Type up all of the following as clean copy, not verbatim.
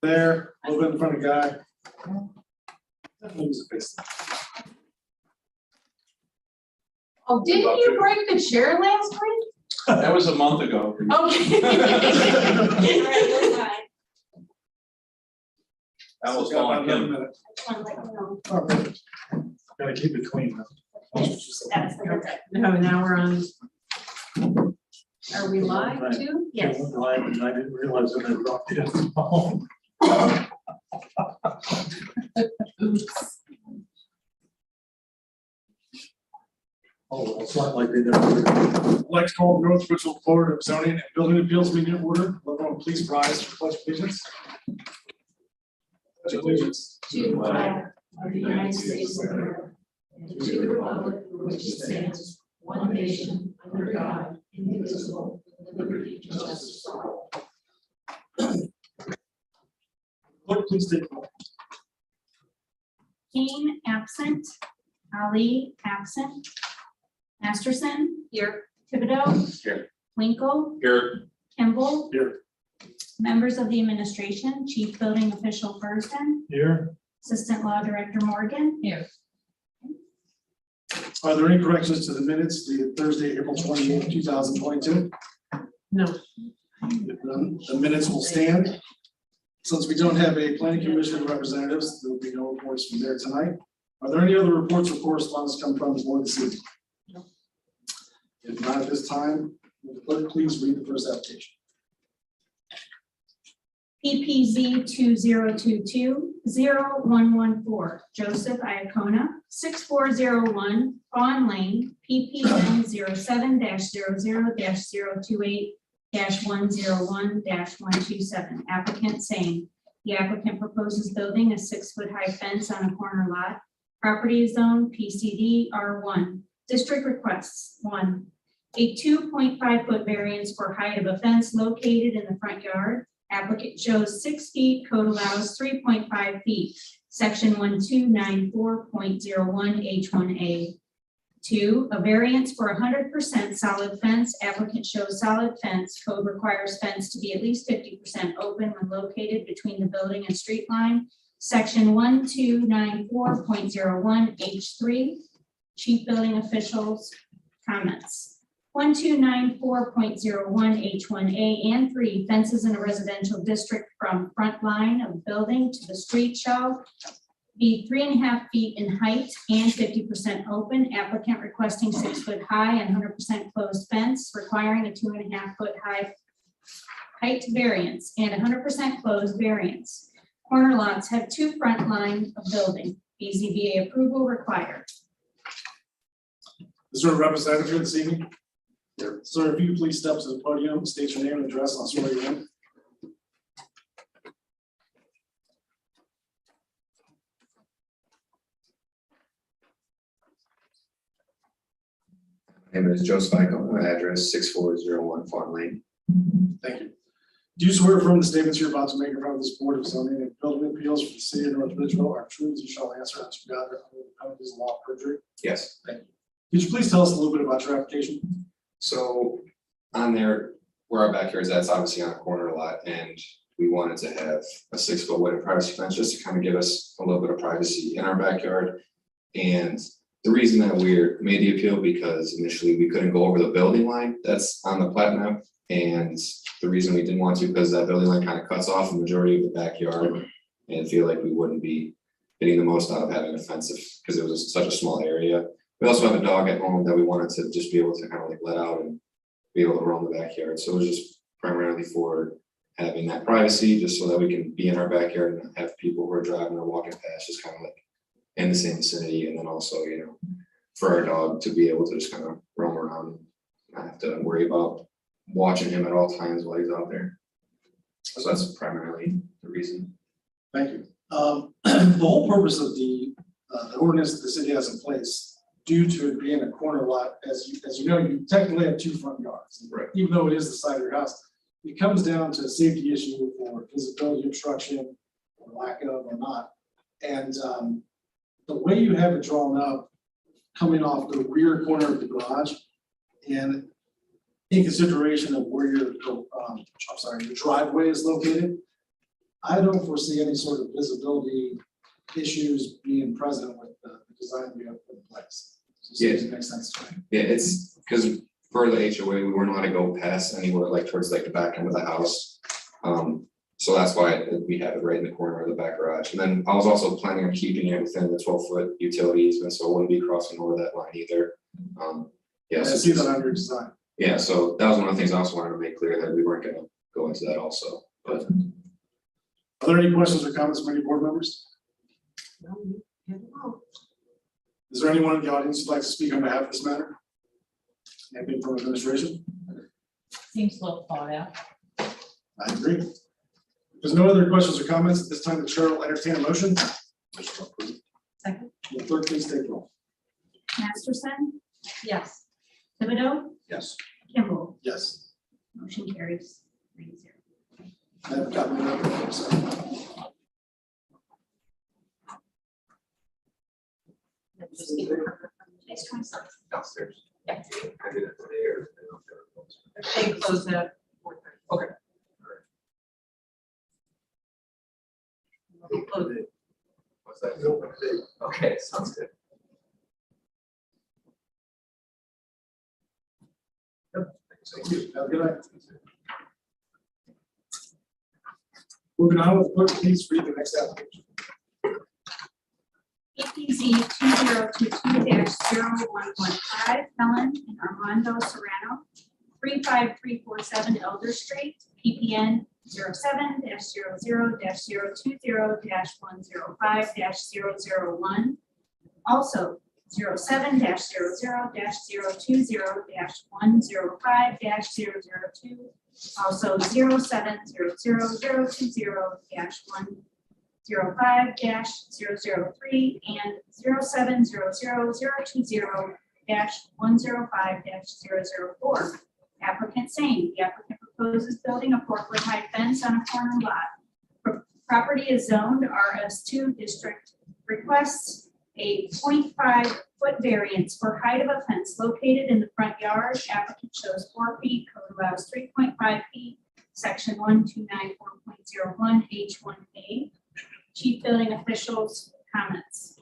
There, a little bit in front of Guy. Definitely was a face. Oh, didn't you break the chair last week? That was a month ago. Okay. That was Got long, about another Kim. minute. No, Oh, perfect. Gotta keep it clean though. now we're on. Are we live too? Yeah, Yes. we're live, and I didn't realize that I dropped it. Oh, it's not like they never. Let's call North Ridgeville, Florida zoning and building appeals meeting to order. Everyone please rise for pledge of allegiance. Pledge of allegiance. To the flag of the United States of America, and to the republic for which it stands, one nation, under God, indivisible, with liberty and justice for all. Clerk, please take the roll. Kane absent, Ali absent, Masterson. Here. Thibodeau. Here. Winkle, Here. Kimball. Here. Members of the administration, Chief Building Official Furston, Here. Assistant Law Director Morgan. Here. Are there any corrections to the minutes dated Thursday, April 28, 2022? No. If none, the minutes will stand. Since we don't have a planning commission representatives, there will be no reports from there tonight. Are there any other reports or correspondence come from the board this evening? No. If not at this time, will the clerk please read the first application? PPZ 2022-0114, Joseph Iacona, 6401 Fawn Lane, PPN 07-00-028-101-127. Applicant same. The applicant proposes building a 6-foot-high fence on a corner lot. Property is zoned PCD R1. District requests: 1, a 2.5-foot variance for height of a fence located in the front yard. Applicant shows 6 feet, code allows 3.5 feet. Section 1294.01 H1A. 2, a variance for 100% solid fence. Applicant shows solid fence. Code requires fence to be at least 50% open when located between the building and street line. Section 1294.01 H3. Chief Building Officials comments. 1294.01 H1A and 3, fences in a residential district from front line of building to the street shall be 3.5 feet in height and 50% open. Applicant requesting 6-foot high and 100% closed fence, requiring a 2.5-foot high height variance and 100% closed variance. Corner lots have 2 front lines of building. BZBA approval required. Is there a representative here this evening? Sir, if you please step to the podium, state your name and address, and I'll swear you in. My name is Joseph Iacona, my address 6401 Fawn Lane. Thank you. Do you swear affirm the statements you're about to make in front of this board of zoning and building appeals for the city of North Ridgeville are true as you shall answer as you gather under the penalties of law of perjury? Yes. Thank you. Could you please tell us a little bit about your application? So on there, where our backyard is, that's obviously on a corner lot, and we wanted to have a 6-foot wooden privacy fence just to kind of give us a little bit of privacy in our backyard. And the reason that we made the appeal, because initially we couldn't go over the building line that's on the plat map. And the reason we didn't want to, because that building line kind of cuts off the majority of the backyard, and feel like we wouldn't be getting the most out of having a fence because it was such a small area. We also have a dog at home that we wanted to just be able to kind of like let out and be able to roam the backyard. So it was just primarily for having that privacy, just so that we can be in our backyard and have people who are driving or walking past just kind of like in the same vicinity. And then also, you know, for our dog to be able to just kind of roam around and not have to worry about watching him at all times while he's out there. So that's primarily the reason. Thank you. The whole purpose of the ordinance that the city has in place, due to it being a corner lot, as you know, you technically have 2 front yards. Right. Even though it is the side of your house, it comes down to a safety issue for visibility obstruction or lack of or not. And the way you have it drawn up, coming off the rear corner of the garage, and in consideration of where your driveway is located, I don't foresee any sort of visibility issues being present with the design we have put in place. So it seems to make sense to me. Yeah, it's because for the HOA, we weren't allowed to go past anywhere like towards like the back end of the house. So that's why we have it right in the corner of the back garage. And then I was also planning on keeping it within the 12-foot utility easement, so it wouldn't be crossing over that line either. Yeah, I so see that on your design. yeah, so that was one of the things I also wanted to make clear, that we weren't gonna go into that also, but. Are there any questions or comments from any board members? Is there anyone in the audience who'd like to speak on behalf of this matter? Anything from administration? Seems a little thought out. I agree. If there's no other questions or comments at this time, the chair will entertain a motion. Second. Will the clerk please take roll? Masterson, Yes. Thibodeau, Yes. Kimball, Yes. motion carries 3-0. I have a copy of that. So, Next 27. Downstairs. Yeah. I did it today or. They close at 4:30. Okay. They close it. What's that? Okay, sounds good. Thank you. Have a good night. Moving on, will the clerk please read the next application? APZ 2022-0115, Helen and Armando Serrano, 35347 Elder Street, PPN 07-0-020-105-001. Also 07-00-020-105-002. Also 07-00-020-105-003 and 07-00-020-105-004. Applicant same. The applicant proposes building a 4-foot high fence on a corner lot. Property is zoned RS2 district. Requests a 0.5-foot variance for height of a fence located in the front yard. Applicant shows 4 feet, code allows 3.5 feet. Section 1294.01 H1A. Chief building officials comments.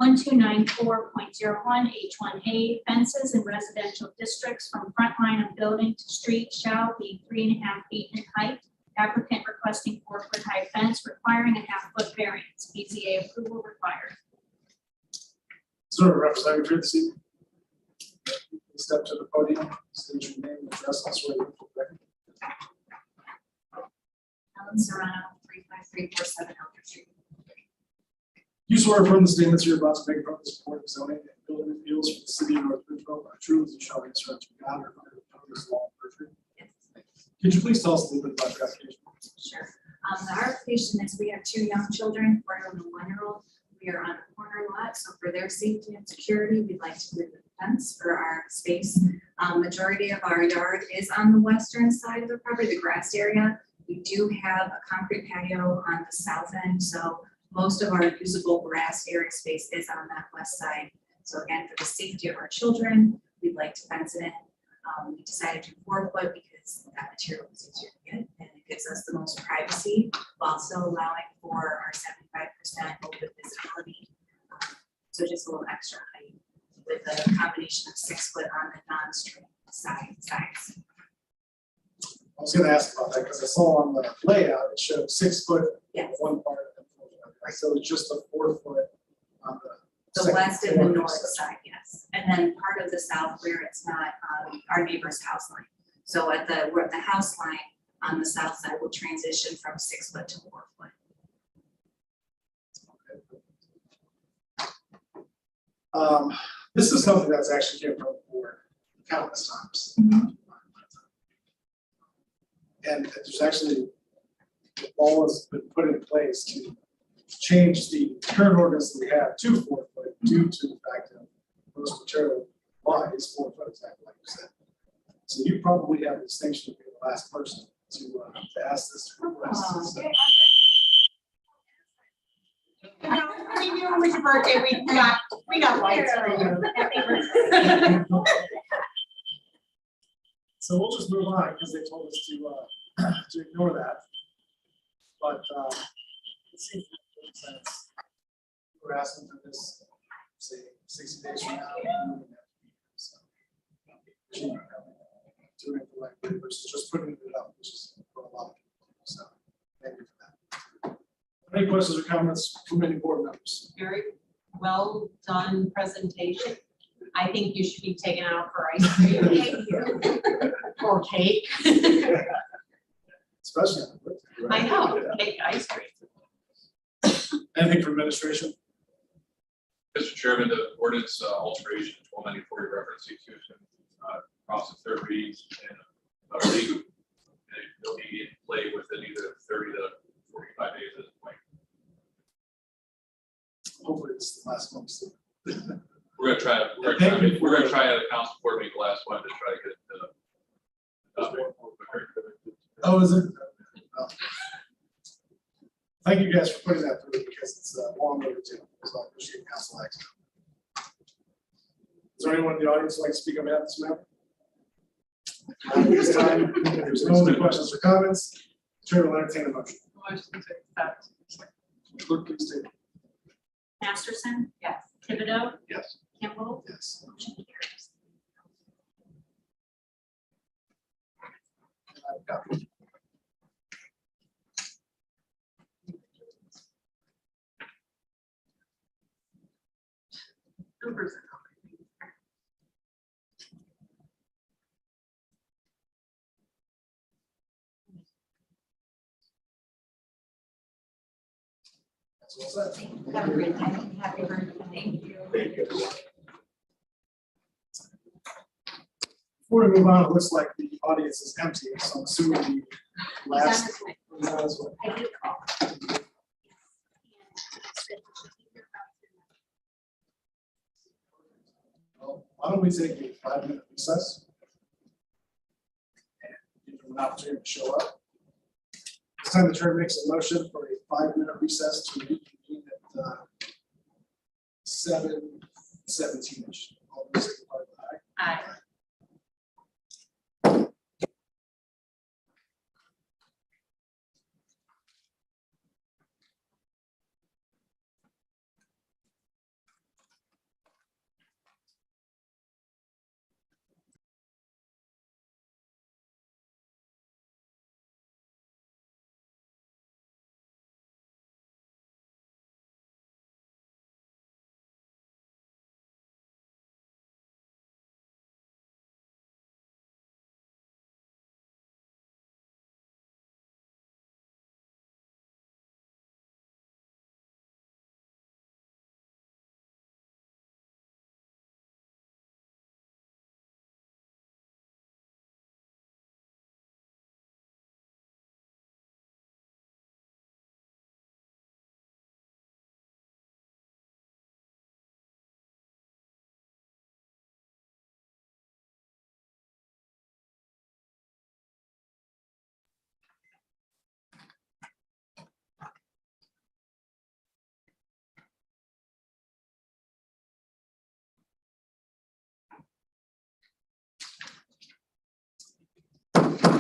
1294.01 H1A, fences in residential districts from front line of building to street shall be 3.5 feet in height. Applicant requesting 4-foot high fence requiring a 0.5-foot variance. BZA approval required. Is there a representative here this evening? Please step to the podium, state your name, address, and swear you will record. Helen Serrano, 35347 Elder Street. You swear affirm the statements you're about to make from this board of zoning and building appeals for the city of North Ridgeville are true as you shall answer unto God or under the this law and perjury. Could you please tell us a little bit about your application? Sure. Our application is we have 2 young children, 4-year-old and a 1-year-old. We are on a corner lot, so for their safety and security, we'd like to move the fence for our space. Majority of our yard is on the western side of the property, the grass area. We do have a concrete patio on the south end, so most of our usable grass area space is on that west side. So again, for the safety of our children, we'd like to fence it in. We decided to do 4-foot because that material is easier to get and it gives us the most privacy while still allowing for our 75% open visibility. So just a little extra height with a combination of 6-foot on the non-street sides. I was gonna ask about that because I saw on the layout, it showed 6 foot on Yes, one part of it. So it's just a 4 foot on the. the second west and the floor north section. side, yes. And then part of the south where it's not our neighbor's house line. So we're at the house line on the south side, we'll transition from 6 foot to 4 foot. This is something that's actually came from the board countless times. And there's actually, the law has been put in place to change the current ordinance that we have to 4 foot due to the fact that most material law is 4 foot, exactly like you said. So you probably have the distinction of being the last person to ask this request. So- We knew it was your birthday, we got lights for you. So we'll just move on because they told us to ignore that. but, it seems to make sense. We're asking for this, say, 60 days from now. So, doing it the right way versus just putting it up, which is for a lot of people. So, thank you for that. Any questions or comments from any board members? Very well done presentation. I think you should be taken out for ice cream. Or cake. Especially on the birthday, right? I know, cake, ice cream. Anything from administration? Mr. Chairman, the ordinance alteration 1294 referencing to process third reading and legal. And it'll be in play within either 30 to 45 days at this point. Hopefully it's the last one. So. We're gonna try at a council board meeting, the last one, to try to get it. Oh, is it? Well, thank you guys for putting that through because it's long overdue. So I appreciate council action. Is there anyone in the audience who would like to speak on behalf of this matter? At this time, if there's no other questions or comments, Chair will entertain a motion. Motion to accept. Clerk, please state. Masterson, Yes. Thibodeau, Yes. Campbell, Yes. motion carries. Numbers. That's all set. Have a great time. Happy birthday. Thank you. Before we move on, it looks like the audience is empty, so I'm assuming the last. I did call. Well, why don't we take a 5-minute recess? And give them an opportunity to show up. This time the chair makes a motion for a 5-minute recess to reconvene at 7:17-ish. All those in favor, aye. Aye.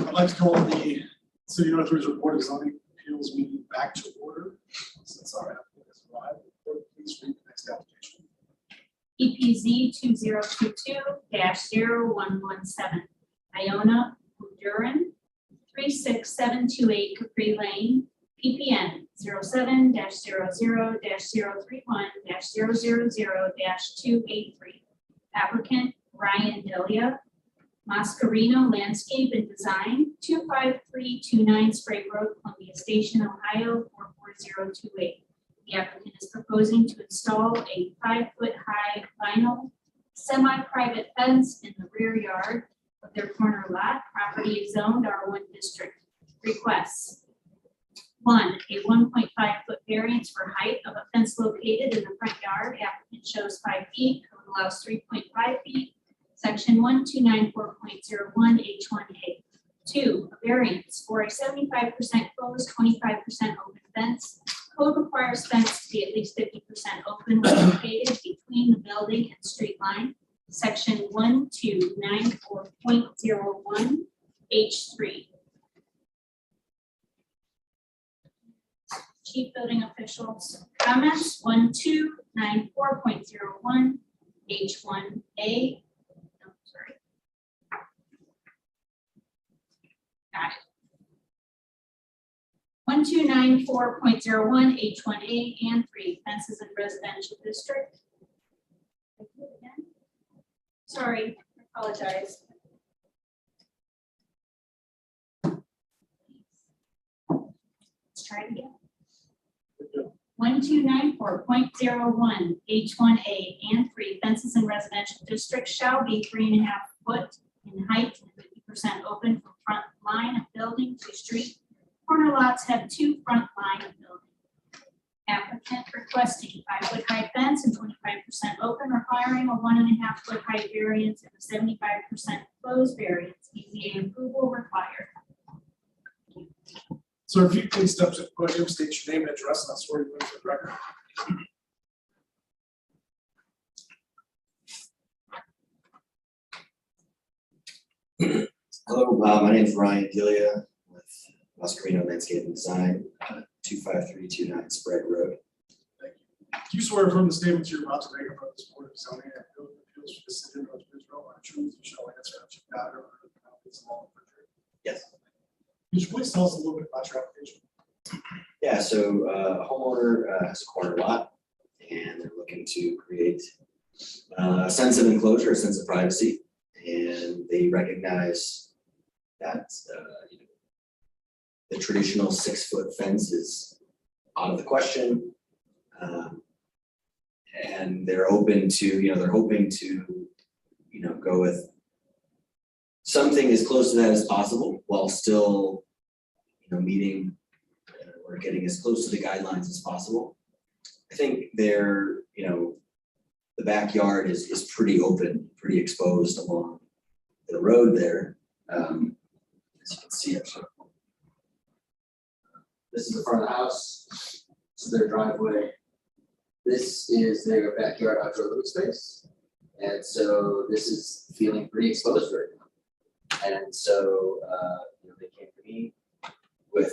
I'd like to call the City of North Ridgeville Board of Zoning Appeals meeting back to order. Since our applicant has arrived, Clerk, please read the next application. EPZ 2022-0117, Iona Budurin, 36728 Capri Lane, PPN 07-00-031-000-283. Applicant Ryan Delia, Mascarino Landscape and Design, 25329 Sprague Road, Columbia Station, Ohio 44028. The applicant is proposing to install a 5-foot-high vinyl semi-private fence in the rear yard of their corner lot. Property is zoned R1 district. Requests. 1, a 1.5-foot variance for height of a fence located in the front yard. Applicant shows 5 feet, code allows 3.5 feet. Section 1294.01 H1A. 2, a variance for a 75% closed, 25% open fence. Code requires fence to be at least 50% open when located between the building and street line. Section 1294.01 H3. Chief Building Officials, comments, 1294.01, H1A. Oh, sorry. Got it. 1294.01, H1A and 3, fences in residential district. Sorry, I apologize. Let's try it again. 1294.01, H1A and 3, fences in residential districts shall be 3.5 foot in height and 50% open from front line of building to street. Corner lots have 2 front line of building. Applicant requesting 5-foot high fence and 25% open, requiring a 1.5-foot height variance and a 75% closed variance. BZA approval required. So if you please step to the podium, state your name and address, and I'll swear you in for the record. Hello, my name is Ryan Delia with Mascarino Landscape and Design, 25329 Sprague Road. Do you swear from the statements you're about to make about this board of zoning and building appeals for the city of Ridgeville are true, you shall answer what you've got or it's all for true? Yes. Could you please tell us a little bit about your application? Yeah, so a homeowner has a corner lot and they're looking to create a sense of enclosure, a sense of privacy, and they recognize that the traditional 6-foot fence is out of the question. And they're open to, they're hoping to, go with something as close to that as possible while still, meeting or getting as close to the guidelines as possible. I think they're, the backyard is pretty open, pretty exposed along the road there. As you can see, this is the front of the house. This is their driveway. This is their backyard outdoor living space. And so this is feeling pretty exposed right now. And so, they came to me with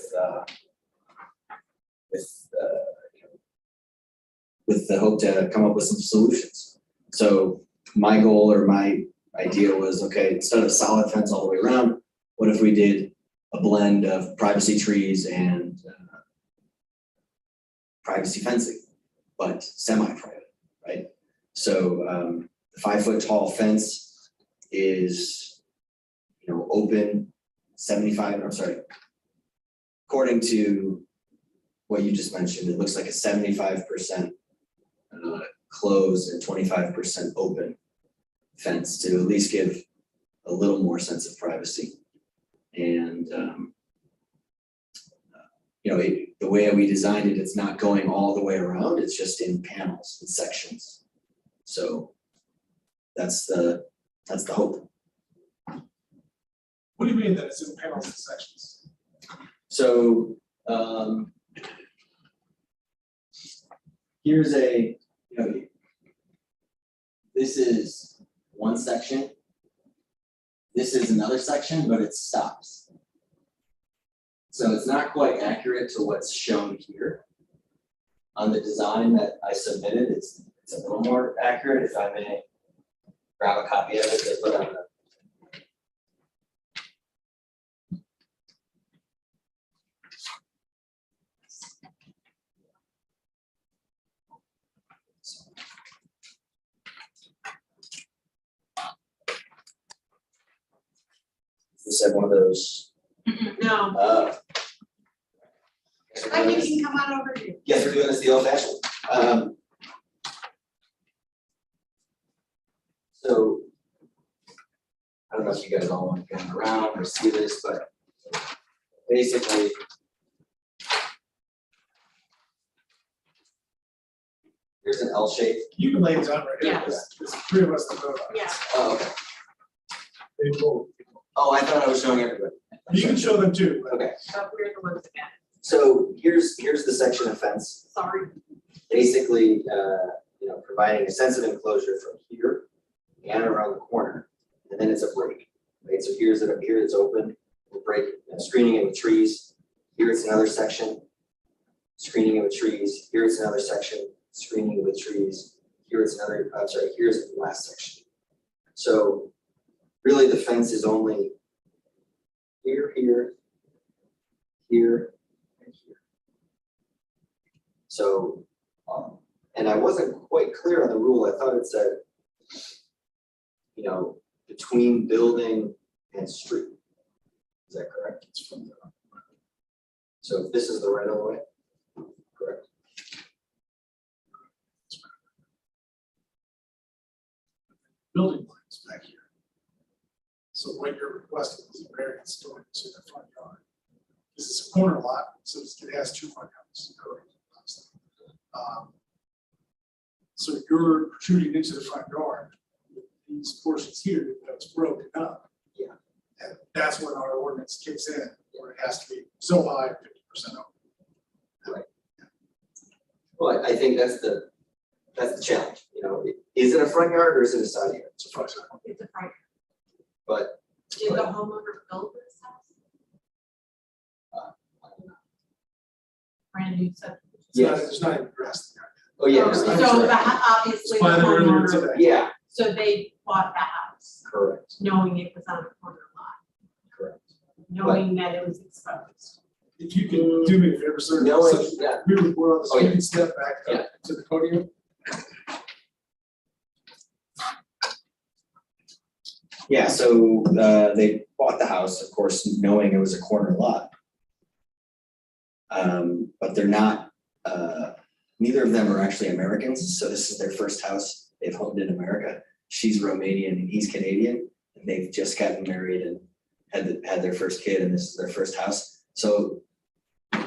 the hope to come up with some solutions. So my goal or my idea was, okay, instead of solid fence all the way around, what if we did a blend of privacy trees and privacy fencing, but semi-private, right? So the 5-foot tall fence is, open 75, according to what you just mentioned, it looks like a 75% closed and 25% open fence to at least give a little more sense of privacy. And, the way we designed it, it's not going all the way around, it's just in panels and sections. So that's the hope. What do you mean that it's in panels and sections? So here's a, this is one section. This is another section, but it stops. So it's not quite accurate to what's shown here. On the design that I submitted, it's a little more accurate. If I may grab a copy of it to put on the. This is one of those. No, I think you can come on over here. Yes, we're doing this the old fashioned. So I don't know if you guys all want to come around or see this, but basically here's an L shape. You can lay it down right here. Yeah. There's 3 of us to vote on. Yeah. Oh, okay. They vote. Oh, I thought I was showing everybody. You can show them too. But Okay, But we're the ones again. so here's the section of fence. Sorry. Basically, providing a sense of enclosure from here and around the corner, and then it's a break, right? So here's it up here, it's open, we'll break, screening it with trees. Here it's another section. screening of the trees, here's another section, screening of the trees, here's another, I'm sorry, here's the last section. So really the fence is only here, here, here, and here. So, and I wasn't quite clear on the rule, I thought it said, you know, between building and street. Is that correct? It's from the So if this is the right of way, correct? building lines back here. So what you're requesting is a variance going to the front yard. This is a corner lot, so it has 2 front yards. Correct. So you're protruding into the front yard with these portions here that's broken up. Yeah. And that's when our ordinance kicks in, where it has to be so high, 50% open. Well, I think that's the challenge, you know, is it a front yard or is it a side yard? It's a front yard. It's a front. But Did the homeowner build this house? Brand new subdivision. It's not even grass there. Oh, yeah. So that's the, right. obviously the By the earlier homeowner, today. Yeah, so they bought the house, correct, knowing it was on a corner lot, correct. knowing that it was exposed. If you can do me a favor, sir. Knowing, so yeah, we report on this, Oh, you yeah. can step back Yeah. up to the podium. yeah, so they bought the house, of course, knowing it was a corner lot. But they're not, neither of them are actually Americans, so this is their first house they've owned in America. She's Romanian and he's Canadian, and they've just gotten married and had their first kid, and this is their first house. So a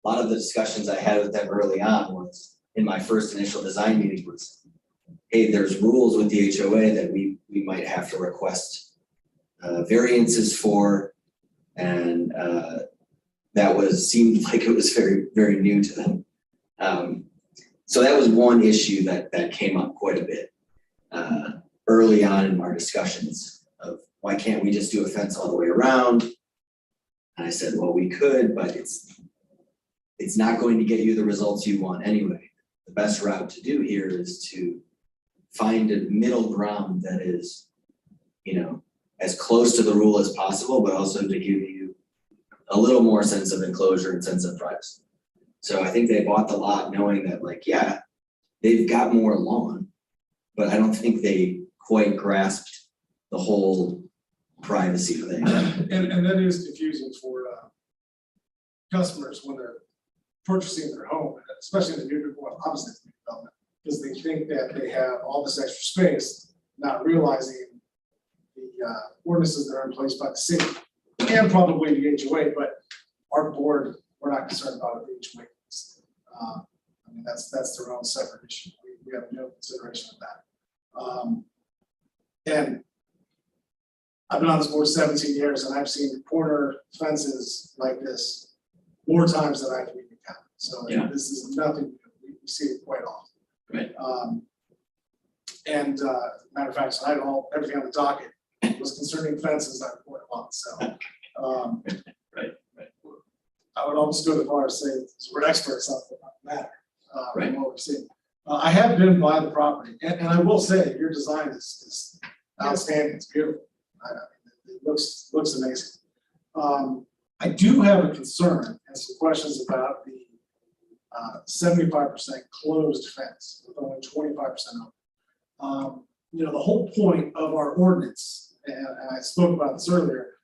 lot of the discussions I had with them early on was, in my first initial design meeting was, hey, there's rules with the HOA that we might have to request variances for, and that seemed like it was very, very new to them. So that was one issue that came up quite a bit early on in our discussions of why can't we just do a fence all the way around? And I said, well, we could, but it's not going to get you the results you want anyway. The best route to do here is to find a middle ground that is, you know, as close to the rule as possible, but also to give you a little more sense of enclosure and sense of privacy. So I think they bought the lot knowing that, like, yeah, they've got more lawn, but I don't think they quite grasped the whole privacy thing. And that is confusing for customers when they're purchasing their home, especially in the new opposite development, because they think that they have all this extra space, not realizing the ordinances that are in place by the city and probably the HOA, but our board, we're not concerned about the HOA. I mean, that's their own separate issue. We have no consideration of that. And I've been on this board 17 years, and I've seen corner fences like this more times than I can even count. So Yeah. this is nothing new. We see it quite often. Right. Matter of fact, tonight, everything on the docket was concerning fences I reported on. So Right. I would almost go to the bar and say we're experts on the matter. Right. From what we've seen. I have been by the property, and I will say your design is outstanding. It's beautiful. It looks amazing. I do have a concern and some questions about the 75% closed fence with only 25% open. You know, the whole point of our ordinance, and I spoke about this earlier,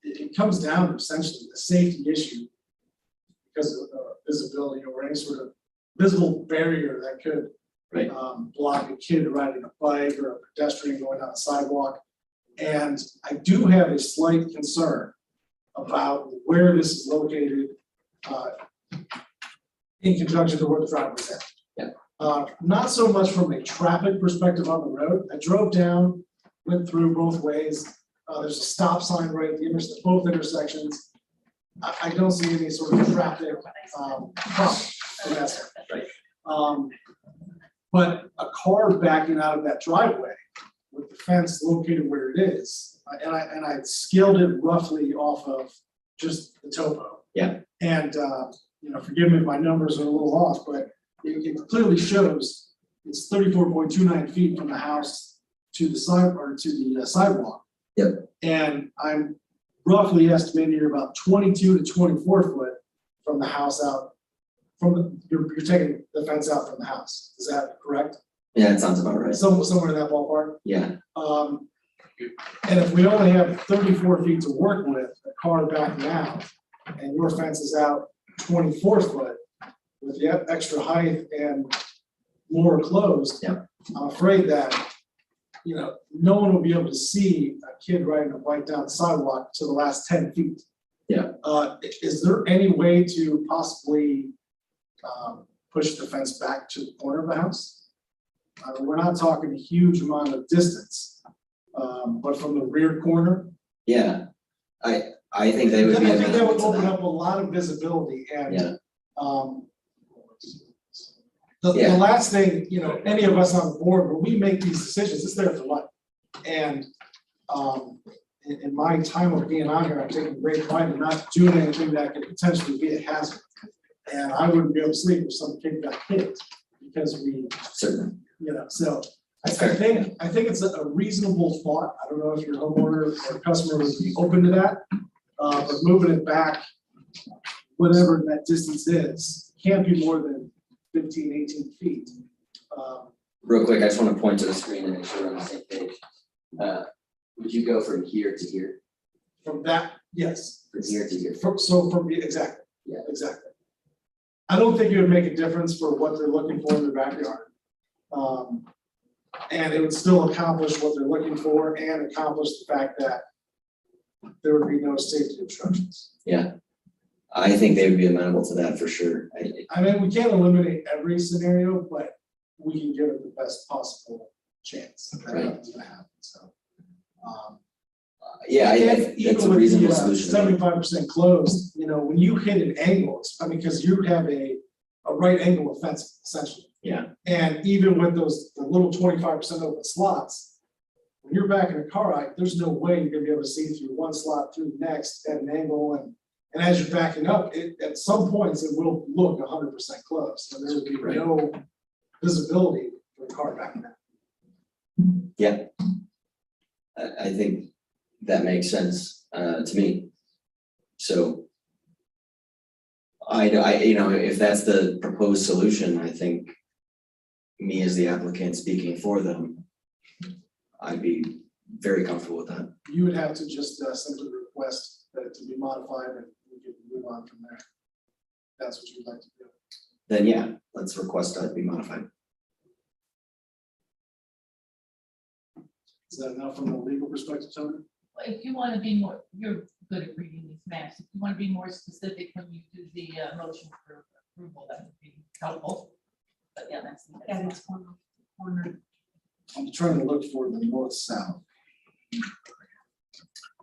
it comes down to essentially a safety issue because of visibility or any sort of visible barrier that could Right. block a kid riding a bike or a pedestrian going down a sidewalk. And I do have a slight concern about where this is located in conjunction to where the driveway is at. Yeah. Not so much from a traffic perspective on the road. I drove down, went through both ways. There's a stop sign right at the both intersections. I don't see any sort of traffic problem from that standpoint. But a car backing out of that driveway with the fence located where it is, and I scaled it roughly off of just the topo. Yeah. And forgive me if my numbers are a little off, but it clearly shows it's 34.29 feet from the house to the side, or to the sidewalk. Yep. And I'm roughly estimating you're about 22 to 24 foot from the house out, you're taking the fence out from the house. Is that correct? Yeah, it sounds about right. Somewhere in that ballpark? Yeah, And if we only have 34 feet to work with, a car backing out, and your fence is out 24 foot with the extra height and more closed. Yeah. I'm afraid that, no one will be able to see a kid riding a bike down the sidewalk to the last 10 feet. Yeah. Is there any way to possibly push the fence back to the corner of the house? We're not talking a huge amount of distance, but from the rear corner. yeah. I think they would be I think that would amenable to open that. up a lot of visibility and, Yeah. the Yeah. last thing, any of us on the board, when we make these decisions, it's there for life. And, in my time of being on here, I'm taking great pride in not doing anything that could potentially be a hazard. And I wouldn't be able to sleep if some kid got hit because Certainly. so I Fair. think it's a reasonable thought. I don't know if your homeowner or customer would be open to that. But moving it back, whatever that distance is, can't be more than 15, 18 feet. Real quick, I just want to point to the screen and make sure we're on the same page. Would you go from here to here? From that, yes. From here to here? Exactly. Yeah. Exactly. I don't think it would make a difference for what they're looking for in their backyard. And it would still accomplish what they're looking for and accomplish the fact that there would be no safety obstructions. Yeah. I think they would be amenable to that for sure. I mean, we can't eliminate every scenario, but we can give it the best possible chance that Right. nothing's gonna happen, so. Yeah, that's a reasonable solution. 75% closed, when you hit an angle, because you have a right angle of fence essentially. Yeah. And even with the little 25% open slots, when you're backing a car out, there's no way you're gonna be able to see through one slot through the next at an angle, and as you're backing up, at some points, it will look 100% closed, and there will be Right. no visibility for the car backing up. Yeah. I think that makes sense, to me. So. If that's the proposed solution, I think me as the applicant speaking for them, I'd be very comfortable with that. You would have to just simply request that it to be modified, and we can move on from there. That's what you'd like to do. Then yeah, let's request that it be modified. Is that enough from a legal perspective, Tony? If you want to be more, you're good at reading these maps. If you want to be more specific when you do the motion for approval, that would be helpful. But yeah, that's. it's corner. I'm trying to look for the north-south.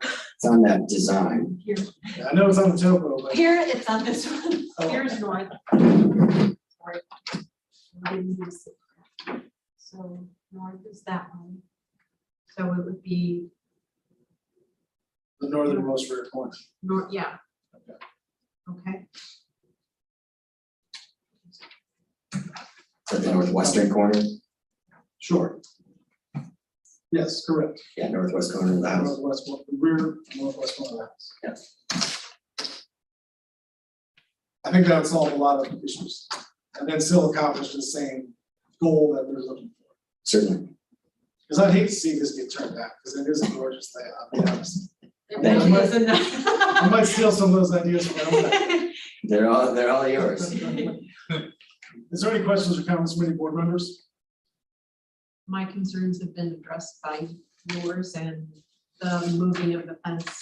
It's on that design. Here, Yeah, I know it's on the topo, but. here, it's on this one. Oh. Here's north. Sorry. So north is that one. So it would be The northernmost rear corner. north, yeah. Okay. Is that the northwestern corner? Sure. Yes, correct. Yeah, northwest corner of the house. Northwest, rear northwest corner of the house. Yes. I think that would solve a lot of issues, and then still accomplish the same goal that they're looking for. Certainly. Because I'd hate to see this get turned down, because it is a gorgeous thing, I'll be honest. Thank I you. might- I might steal some of those ideas from my own. They're all yours. Is there any questions or comments from any board members? My concerns have been addressed by yours, and the moving of the fence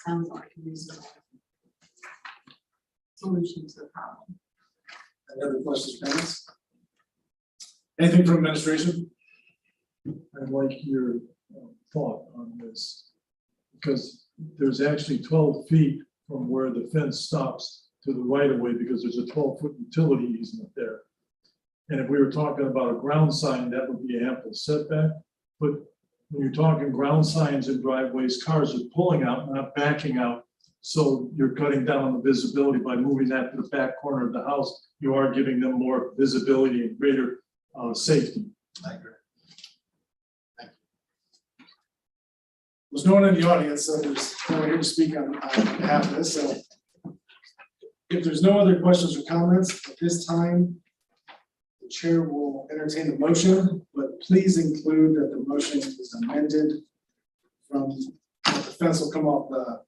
sounds like a reasonable solution to the problem. Any other questions or comments? Anything from administration? I'd like your thought on this, because there's actually 12 feet from where the fence stops to the right of way, because there's a 12-foot utility easement there. And if we were talking about a ground sign, that would be an ample setback. But when you're talking ground signs and driveways, cars are pulling out, not backing out So you're cutting down on the visibility by moving that to the back corner of the house. You are giving them more visibility and greater safety. I agree. Thank you. There's no one in the audience, so there's no one here to speak on behalf of this, so. If there's no other questions or comments at this time, the chair will entertain the motion, but please include that the motion is amended from, the fence will come off the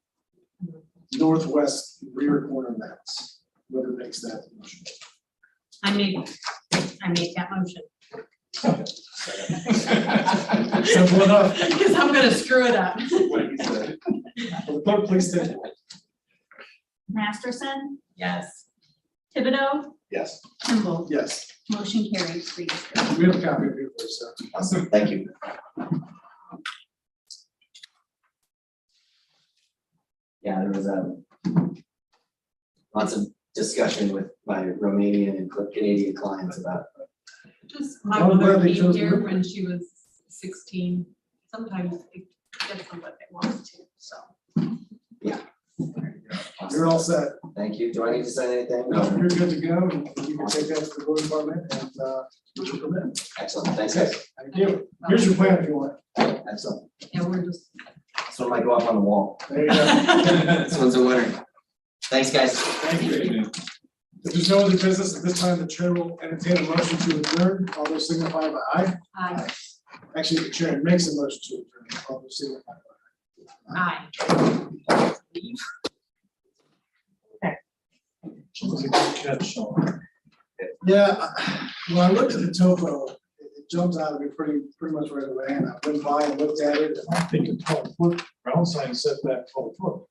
northwest rear corner of the house, whoever makes that motion. I make that motion. Simple enough. Because I'm gonna screw it up. Will the clerk please take the roll? Masterson, Yes. Thibodeau, Yes, Kimball. Yes, Motion carries 3-0. we have a copy of your first, sir. awesome, thank you. Yeah, there was lots of discussion with my Romanian and Canadian clients about, Just my I'm glad mother they came chose here River. when she was 16. Sometimes it gets them what they want to, so. You're all set. thank you. Do I need to say anything? No, you're good to go, and you can take that to the building department and, get your permit. Excellent, thanks guys. Thank you. Here's your plan if you want. Excellent. Yeah, we're just. This one might go up on the wall. There you go. This one's a winner. Thanks, guys. Thank you. If there's no other business, at this time, the chair will entertain a motion to adjourn. All those signify by aye. Aye. Actually, the chair makes a motion to adjourn. All those signify by Aye. It was a good catch, Sean. Yeah, when I looked at the topo, it jumped out at me pretty much right away, and I went by and looked at it. I'm thinking 12 foot, ground sign setback 12 foot.